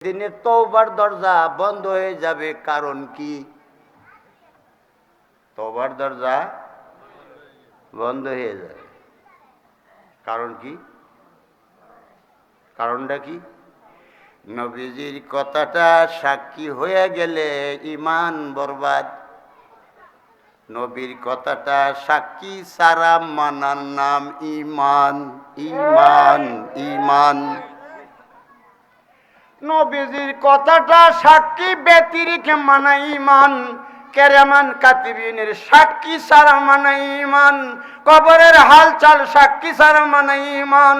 দিনে তওবার দরজা বন্ধ হয়ে যাবে, কারণ কি? তওবার দরজা বন্ধ হয়ে যাবে, কারণ কি? কারণটা কি? নবীজির কথাটা সাক্ষী হয়ে গেলে ঈমান বরবাদ। নবীর কথাটা সাক্ষী সারা মানার নাম ঈমান। ঈমান, ঈমান। নবীজির কথাটা সাক্ষী ব্যতিরেকে মানা ঈমান। কেরামান কাতিবিনের সাক্ষী সারা মানা ঈমান। কবরের হালচাল সাক্ষী সারা মানা ঈমান।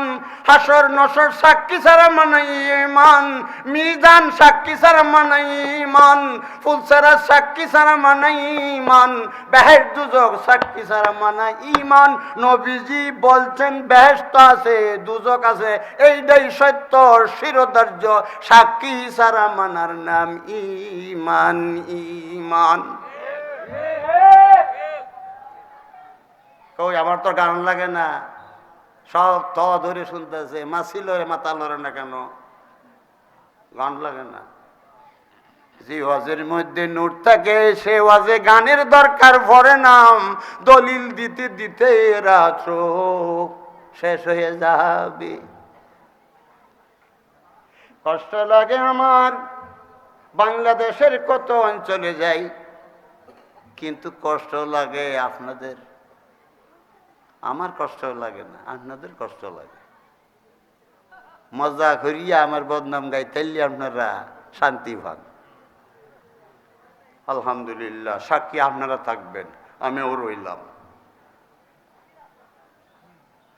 হাসর নসর সাক্ষী সারা মানা ঈমান। মিজান সাক্ষী সারা মানা ঈমান। ফুলসারা সাক্ষী সারা মানা ঈমান। বেহেশত দুজক সাক্ষী সারা মানা ঈমান। নবীজি বলছেন বেহেশত আছে, দুজক আছে, এইটাই সত্য শিরোধার্য। সাক্ষী সারা মানার নাম ঈমান। ঈমান। কই আমার তো গান লাগে না, সব ত ধরে শুনতেছে। মাছিল মাথা লড়ে না কেন? গান লাগে না। যে ওয়াজের মধ্যে নূর থাকে সে ওয়াজে গানের দরকার পড়ে না। দলিল দিতে দিতে রাত্র শেষ হয়ে যাবে। কষ্ট লাগে আমার, বাংলাদেশের কত অঞ্চলে যাই, কিন্তু কষ্ট লাগে আপনাদের। আমার কষ্ট লাগে না, আপনাদের কষ্ট লাগে। মজা করিয়া আমার বদনাম গাই, তাইলে আপনারা শান্তি পান। আলহামদুলিল্লাহ, সাক্ষী আপনারা থাকবেন, আমিও রইলাম।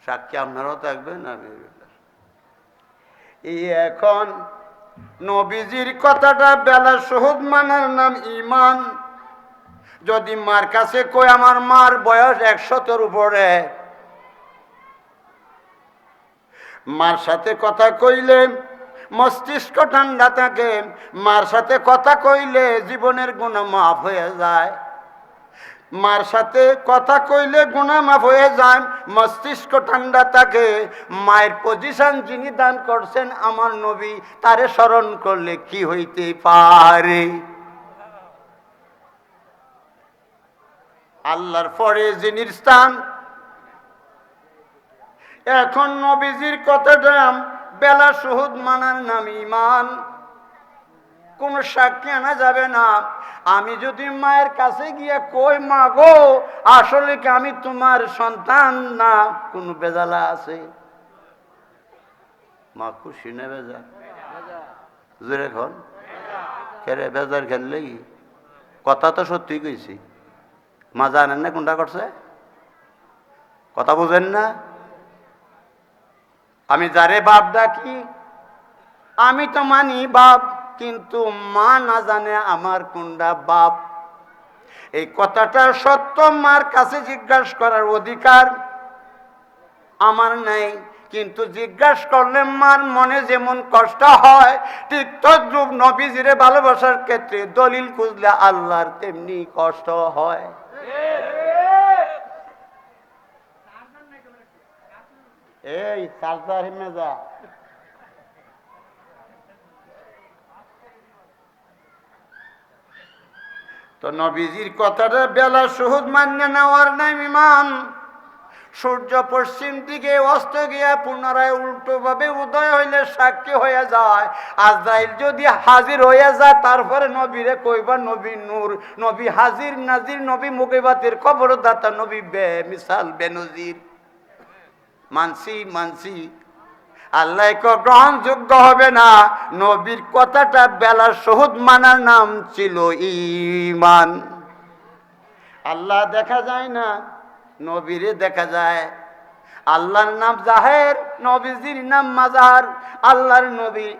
সাক্ষী আপনারাও থাকবেন, আমি রইলাম। এই এখন নবীজির কথাটা বেলা শহুদ মানার নাম ঈমান। যদি মার কাছে কই আমার মার বয়স 100-এর উপরে, মার সাথে কথা কইলে মস্তিষ্ক ঠান্ডা থাকে। মার সাথে কথা কইলে জীবনের গুনাহ মাফ হয়ে যায়। মার সাথে কথা কইলে গুনাহ মাফ হয়ে যায়, মস্তিষ্ক ঠান্ডা থাকে। মায়ের পজিশন যিনি দান করছেন আমার নবী, তারে স্মরণ করলে কি হইতে পারে? আল্লাহর পরে যিনি স্থান। এখন নবীজির কথাটা বেলা শহুদ মানার নাম ঈমান। কোন সাক্ষী আনা যাবে না। আমি যদি মায়ের কাছে গিয়ে কই, মা গো আসলে কি আমি তোমার সন্তান না, কোন বেজালা আছে? মা খুশি না বেজার? জোরে খন খেরে বেজার খেললে কথা তো সত্যি কইছি। মা জানেন না কোনটা করছে? কথা বুঝেন না? আমি যারে বাপ ডাকি, আমি তো মানি বাপ, কিন্তু মা না জানে আমার কোনটা বাপ। এই কথাটা সত্য, মার কাছে জিজ্ঞাসা করার অধিকার আমার নাই। কিন্তু জিজ্ঞাসা করলে মার মনে যেমন কষ্ট হয়, ঠিক তদ্রূপ নবীজিরে ভালোবাসার ক্ষেত্রে দলিল খুঁজলে আল্লাহর তেমনি কষ্ট হয়। এই চার্জার মেজা তো নবীজির কথাটা বেলা শহুদ মান্য নেওয়ার নাম ঈমান। সূর্য পশ্চিম দিকে অস্ত গিয়া পুনরায় উল্টো ভাবে উদয় হইলে সাক্ষী হয়ে যায়। আজরাইল যদি হাজির হয়ে যায়, তারপরে নবীরে কইবা নবী নূর, নবী হাজির নাজির, নবী মুগিবাতের খবরদাতা, নবী বে মিসাল বেনজির। মানসি মানসি, আল্লাহ গ্রহণযোগ্য হবে না। নবীর কথাটা বেলা শহুদ মানার নাম ছিল ঈমান। আল্লাহ দেখা যায় না, নবীরে দেখা যায়। আল্লাহর নাম জাহের, নবীজির নাম মাজার। আল্লাহর নবী,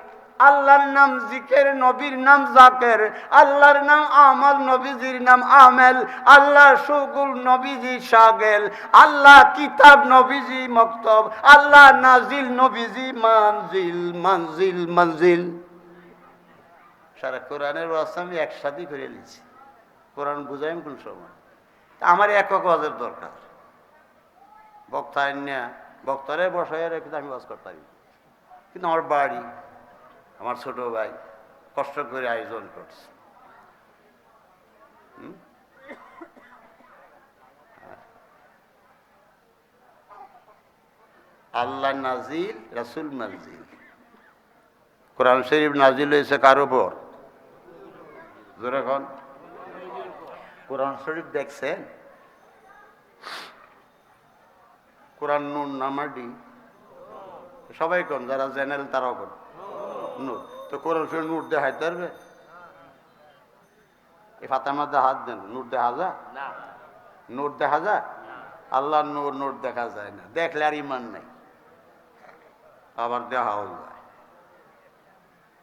আল্লাহর নাম জিকের, নবীর নাম জাকের। আল্লাহর নাম আমাল, নবীজির নাম আমেল। আল্লাহ শুগুল, নবীজি শাগেল। আল্লাহ কিতাব, নবীজি মক্তব। আল্লাহ নাজিল, নবীজি মানজিল। মানজিল মঞ্জিল। সারা কোরআনের ওয়াজ আমি একসাথে করে নিয়েছি। কোরআন বুঝাই কোন সময়? আমার একক ওয়াজের দরকার। বক্তা বক্তারে বসাই রেখে আমি ওয়াজ করতে পারি, কিন্তু আমার বাড়ি, আমার ছোট ভাই, কষ্ট করে আয়োজন করছে। আল্লাহ নাজিল, রাসূল মানজিল। কোরআন শরীফ নাজিল হয়েছে কার উপর? যখন কোরআন শরীফ দেখছেন, কোরআন নূর না মাটি? সবাই কোন যারা জেনারেল তারাও কোন নূর। তো কোরআন শরীফ নূর দেখাইতে পারবে? এই ফাতার মধ্যে হাত দেন, নূর দেখা যায়? নূর দেখা যায়? আল্লাহ নূর, নূর দেখা যায় না। দেখলে আর ইমান নাই। আবার দেখাও যায়,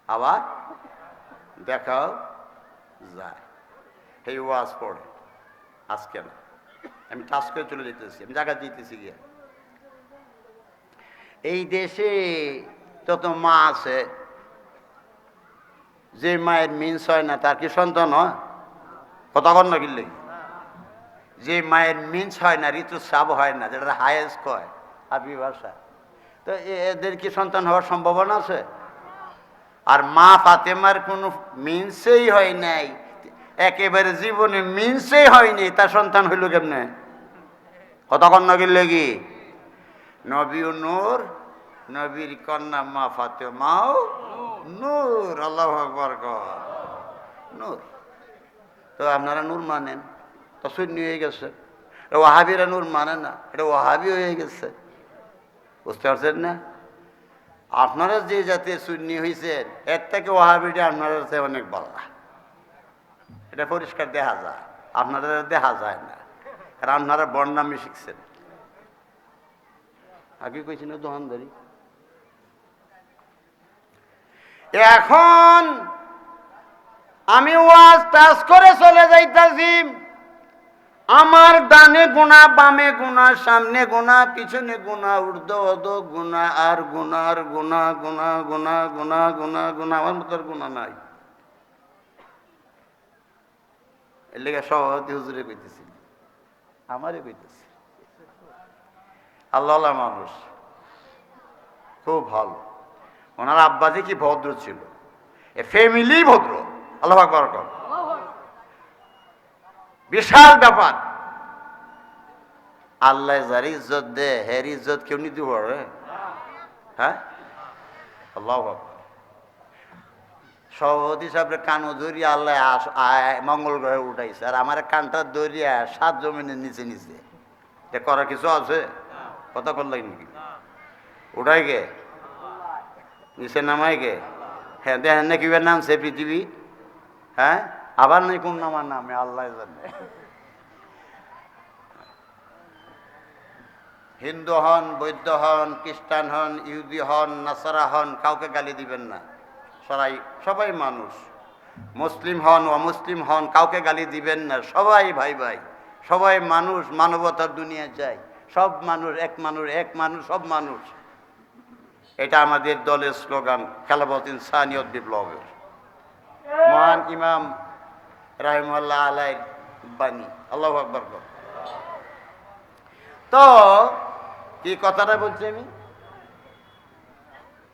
আবার দেখাও যায়। এই ওয়াজ পড়ে আজকে না, আমি টাচ করে চলে যেতেছি, আমি জায়গা দিতেছি গিয়া। এই দেশে যত মা আছে, যে মায়ের মিন্স হয় না তার কি সন্তান হয়? কথা কন না কিনলে? যে মায়ের মিন্স হয় না, ঋতুস্রাব হয় না, যেটা হায়েস কয় আরবি ভাষা, তো এদের কি সন্তান হওয়ার সম্ভাবনা আছে? আর মা ফাতেমার কোনো মিন্সেই হয় নাই, একেবারে জীবনে মিন্সেই হয়নি, তার সন্তান হইল কেমনে? কতক্ষণ নগির লেগি? নবীও নূর, নবীর কন্যা মা ফাতেমাও নূর। আল্লাহু আকবার নূর। তো আপনারা নূর মানেন, তো শূন্য হয়ে গেছে। ওয়াহাবিরা নূর মানে না, এটা ওয়াহাবি হয়ে গেছে। বুঝতে পারছেন না? আপনারা যে জাতীয় সুন্নি হয়েছেন, এর থেকে ওয়াহাবিটা আপনারা অনেক বাল্লা। এটা পরিষ্কার দেখা যায়, আপনারা দেখা যায় না, কারণ আপনারা বর্ণামি শিখছেন। আগে কইছি না দোকানদারি। এখন আমি ওয়াজ টাচ করে চলে যাইতাছি, আমার ডানে গুণা, বামে গুণা, সামনে গুণা, পিছনে গুণা, ঊর্ধ্ব অধ গুণা, আর গুণা, আর গুণা, গুণা গুণা গুণা গুণা গুণা। আমার মতো আর গুণা নাই। এর লেগে সভাপতি হুজুরে কইতেছি, আমারে কইতেছি। আল্লাহ মানুষ খুব ভালো। ওনার আব্বাজি কি ভদ্র ছিল, এ ফ্যামিলি ভদ্র। আল্লাহু আকবার। বিশাল ব্যাপার। আল্লাহ যার ইজ্জত দে, হের ইজ্জত কেউ নিতে পারে? হ্যাঁ, আল্লাহু আকবার। সভাপতি সাহেবের কানও ধরিয়া আল্লাহ মঙ্গল গ্রহে উঠাইছে, আর আমার কানটা ধরিয়া 7 জমিনের নিচে নিচে। এটা করার কিছু আছে? কথা করলাই নাকি? উঠাই গে, নিচে নামাই গে? হ্যাঁ, দেখেন না কিভাবে নামছে পৃথিবী। হ্যাঁ, আবার নাই কোন নামার নামে আল্লাহ জানে। হিন্দু হন, বৌদ্ধ হন, খ্রিস্টান হন, ইহুদি হন, নাসারা হন, কাউকে গালি দিবেন না। সবাই মানুষ। মুসলিম হন, অমুসলিম হন, কাউকে গালি দিবেন না। সবাই ভাই ভাই, সবাই মানুষ। মানবতার দুনিয়া চাই। সব মানুষ এক, মানুষ এক, মানুষ সব মানুষ। এটা আমাদের দলের স্লোগান, খেলাফত ইনসানিয়ত বিপ্লবের। মহান ইমাম রাহিমাহুল্লাহ আলাইহির বাণী। আল্লাহু আকবার। তো কি কথাটা বলছি আমি?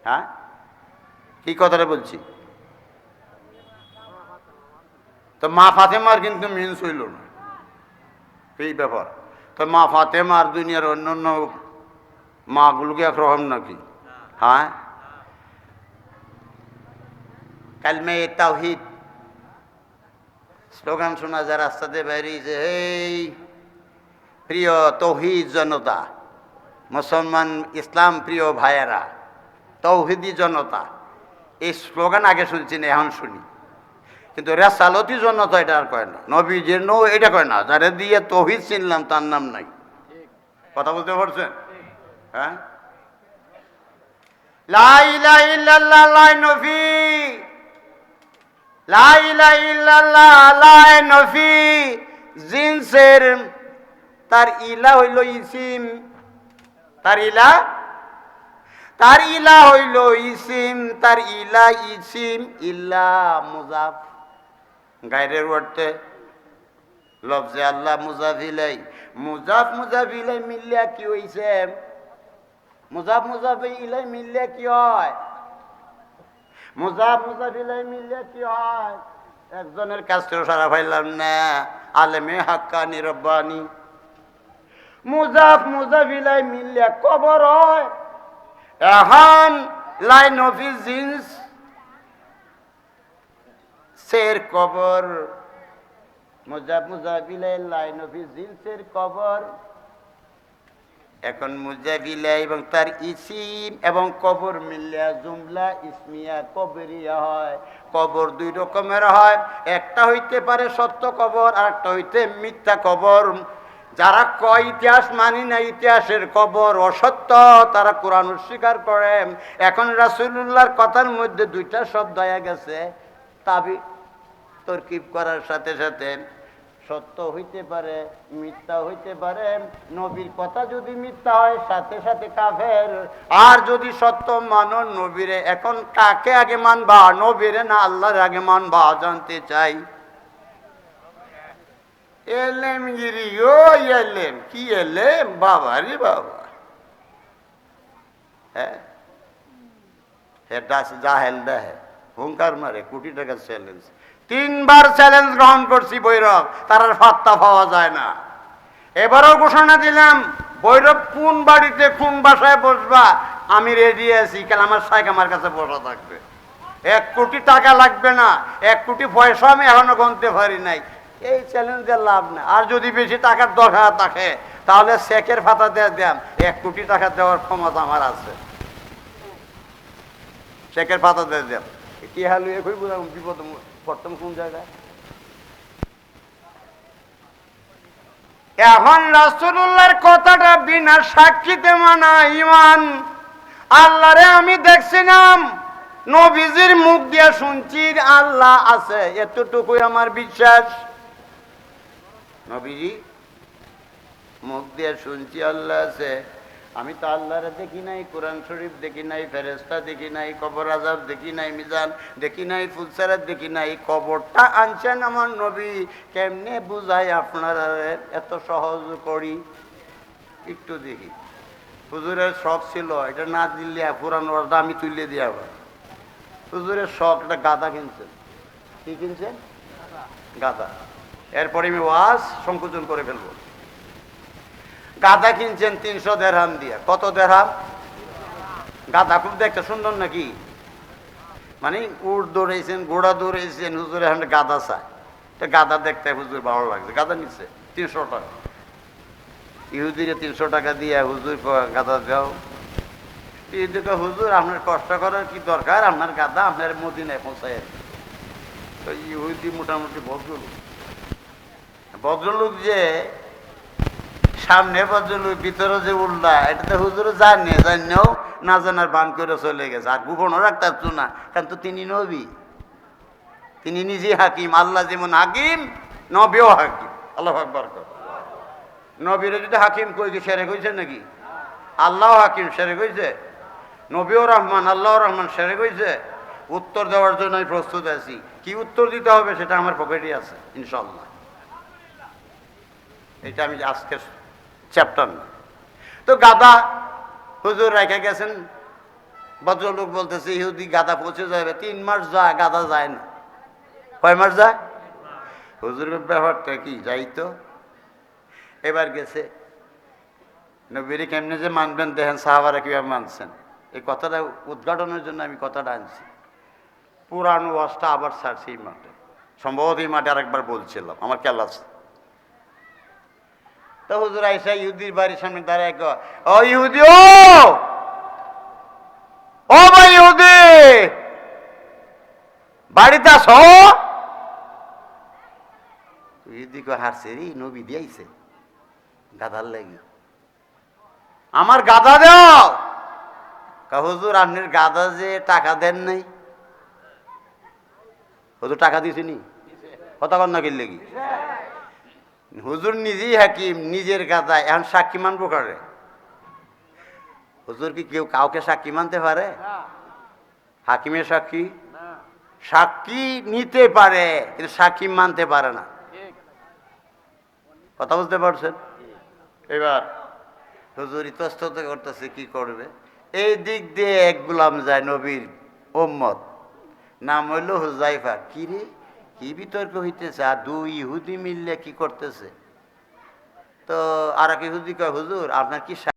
হ্যাঁ, কি কথাটা বলছি? তো মা ফাতেমার কিন্তু মিন্স হইল না, এই ব্যাপার। তো মা ফাতেমার দুনিয়ার অন্যান্য মাগুলোকে একরকম নাকি? হ্যাঁ, কালমে তাওহীদ স্লোগান শোনা যায় রাস্তাতে বেরিয়েছে, এই প্রিয় তৌহিদ জনতা, মুসলমান ইসলাম প্রিয় ভাইয়েরা, তৌহিদি জনতা। এই স্লোগান আগে শুনছি না, এখন শুনি। কিন্তু রেসালতি জনতা এটা আর কয় না, নবীজির নো এটা কয় না। যারা দিয়ে তৌহিদ চিনলাম তার নাম নাই। কথা বলতে পারছেন? হ্যাঁ, লা ইলাহা ইল্লাল্লাহ লা নফি, লা ইলাহা ইল্লাল্লাহ লা নফি। জিনসের তার ইলা হইল ইসিম, তার ইলা হইল ইসিম, তার ইলা ইসিম। ইল্লা মুজাফ, গায়রের অর্থে লফজে আল্লাহ মুজাফ ইলাই। মুজাফ মুজাফ ইলাই মিললে কি হইছে? মুজাফ মুজাফ ইলাই মিললে কি হয়? মুজাফ মুজাফিলাই মিললে কি হয়? একজনের কাছ থেকে সারা পাইলাম না, আলেমে হাক্কানি রব্বানি। মুজাফ মুজাফিলাই মিললে কবর হয়। এখন লাইন অফিস জিন্স সের কবর, মুজাফ মুজাফিলাই লাইন অফিস জিন্সের কবর। এখন মুজাফিলা এবং তার ইসিম এবং কবর মিলিয়া জুমলা ইসমিয়া কবরিয়া হয়। কবর দুই রকমের হয়, একটা হইতে পারে সত্য কবর, আর একটা হইতে মিথ্যা কবর। যারা কয় ইতিহাস মানি না, ইতিহাসের কবর অসত্য, তারা কোরআন অস্বীকার করে। এখন রাসূলুল্লাহর কথার মধ্যে দুইটা শব্দ হয়ে গেছে, তাবি তরকিব করার সাথে সাথে সত্য হইতে পারে, মিথ্যা হইতে পারে। নবীর কথা যদি মিথ্যা হয় সাথে সাথে কাফের, আর যদি সত্য মানো নবীরে। এখন কাকে আগে মানবা, নবীরে না আল্লাহর আগে মানবা, জানতে চাই। এলেম গিরি, ও এলেম কি এলেম, বাবা রে বাবা। হ্যাঁ, জাহেল দেহে হুঙ্কার মারে, কোটি টাকার চ্যালেঞ্জ। 3 বার চ্যালেঞ্জ গ্রহণ করছি বৈরব, তার আর ফাত্তা পাওয়া যায় না। এবারও ঘোষণা দিলাম, বৈরব কোন বাড়িতে কোন বাসায় বসবা আমি রেডি আছি। কাল আমার সাইক আমার কাছে বসা থাকবে। 1 কোটি টাকা লাগবে না, 1 কোটি পয়সা আমি এখনো গুনতে পারি নাই। এই চ্যালেঞ্জের লাভ না। আর যদি বেশি টাকার দরকার থাকে তাহলে চেকের ফাতা দিয়ে দেন, 1 কোটি টাকা দেওয়ার ক্ষমতা আমার আছে। চেকের পাতা দিয়ে দেন। কি হালু একই বুঝলাম বিপদ প্রথম কোন জায়গায়। এখন রাসূলুল্লাহর কথাটা বিনা সাক্ষীতে মানা ঈমান। আল্লাহরে আমি দেখছিলাম, নবীজির মুখ দিয়ে শুনছি আল্লাহ আছে, এতটুকুই আমার বিশ্বাস। নবীজি মুখ দিয়ে শুনছি আল্লাহ আছে, আমি তো আল্লাহরে দেখি নাই, কোরআন শরীফ দেখি নাই, ফেরেশতা দেখি নাই, কবর আযাব দেখি নাই, মিজান দেখি নাই, ফুলসেরাত দেখি নাই। কবরটা আনছেন আমার নবী, কেমনে বুঝাই আপনারা এত সহজ করি একটু দেখি। হুজুরের শখ ছিল, এটা না দিলে পুরান ওয়ার্ডটা আমি তুলে দিয়ে আবার। হুজুরের শখ, একটা গাদা কিনছেন। কি কিনছেন? গাদা। এরপরে আমি ওয়াজ সংকোচন করে ফেলবো। গাদা কিনছেন 300 দেরহাম দিয়ে। কত দেরহাম? গাদা খুব দেখতে সুন্দর নাকি? মানে উট দৌড়াইছেন, ঘোড়া দৌড়াইছেন, হুজুর এখন গাদা চায়। তো গাদা দেখতে হুজুর ভালো লাগছে, গাদা নিচ্ছে 300 টাকা। ইহুদিরে 300 টাকা দিয়ে হুজুর গাদা দাও। ইহুদিকে হুজুর আপনার কষ্ট করার কি দরকার, আপনার গাদা আপনার মদিনায় পৌঁছায়। তো ইহুদি মোটামুটি ভদ্রলোক। ভদ্রলোক যে সামনে ভদ্রলোক, ভিতরে যে উল্লা, এটা তো হুজুর জানেও না জানার বান করে চলে গেছে। আর গোপনও রাখতে পারতো না, কারণ তো তিনি নবী, তিনি নিজেই হাকিম। আল্লাহ যেমন হাকিম, নবীও হাকিম। আল্লাহ আকবার। নবীরে যদি হাকিম কই কি সেরে কইছে নাকি? আল্লাহ হাকিম সেরে কইছে, নবীও রহমান, আল্লাহ রহমান সেরে কইছে। উত্তর দেওয়ার জন্য আমি প্রস্তুত আছি। কি উত্তর দিতে হবে সেটা আমার পকেটে আছে ইনশাল্লাহ। এটা আমি আজকে চ্যাপ্টার না। তো গাদা হুজুর রেখে গেছেন। ভদ্রলোক বলতেছে ইহুদি গাদা পৌঁছে যাবে। 3 মাস যায়, গাদা যায় না। কয় মাস যায়? হুজুরের ব্যাপারটা কি যাইতো। এবার গেছে, নবীরে কেমনে যে মানবেন দেখেন, সাহাবারা কিভাবে মানছেন। এই কথাটা উদ্ঘাটনের জন্য আমি কথাটা আনছি। পুরানো ওয়াজটা আবার ছাড়ছি এই মাঠে, সম্ভবত এই মাঠে আরেকবার বলছিলাম, আমার খেয়াল আছে। তো হুজুর আইসা ইহুদির বাড়ির সামনে দাঁড়ায়, ও ইহুদি, ও ভাই ইহুদি, বাড়িতে আসো। ইহুদি কো হারছে রে, নবী দিয়েছে গাদার লাগি, আমার গাদা দাও। হুজুর আপনার গাদা যে টাকা দেন নাই। হুজুর টাকা দিয়েছেনি? কথা কন না কিনলে কি? হুজুর নিজেই হাকিম, নিজের গাদা। এখন সাক্ষী মানবো কারে? হুজুর কি কেউ কাউকে সাক্ষী মানতে পারে? হাকিমের সাক্ষী সাক্ষী নিতে পারে, কিন্তু সাক্ষী মানতে পারে না। কথা বুঝতে পারছেন? এবার হুজুর ইতস্তত করতেছে, কি করবে। এই দিক দিয়ে এক গোলাম যায়, নবীর উম্মত, নাম হইল হুজাইফা। কি রে, কি বিতর্ক হইতেছে? আর দুই ইহুদি মিললে কি করতেছে? তো আর এক ইহুদি কয়, হুজুর আপনার কি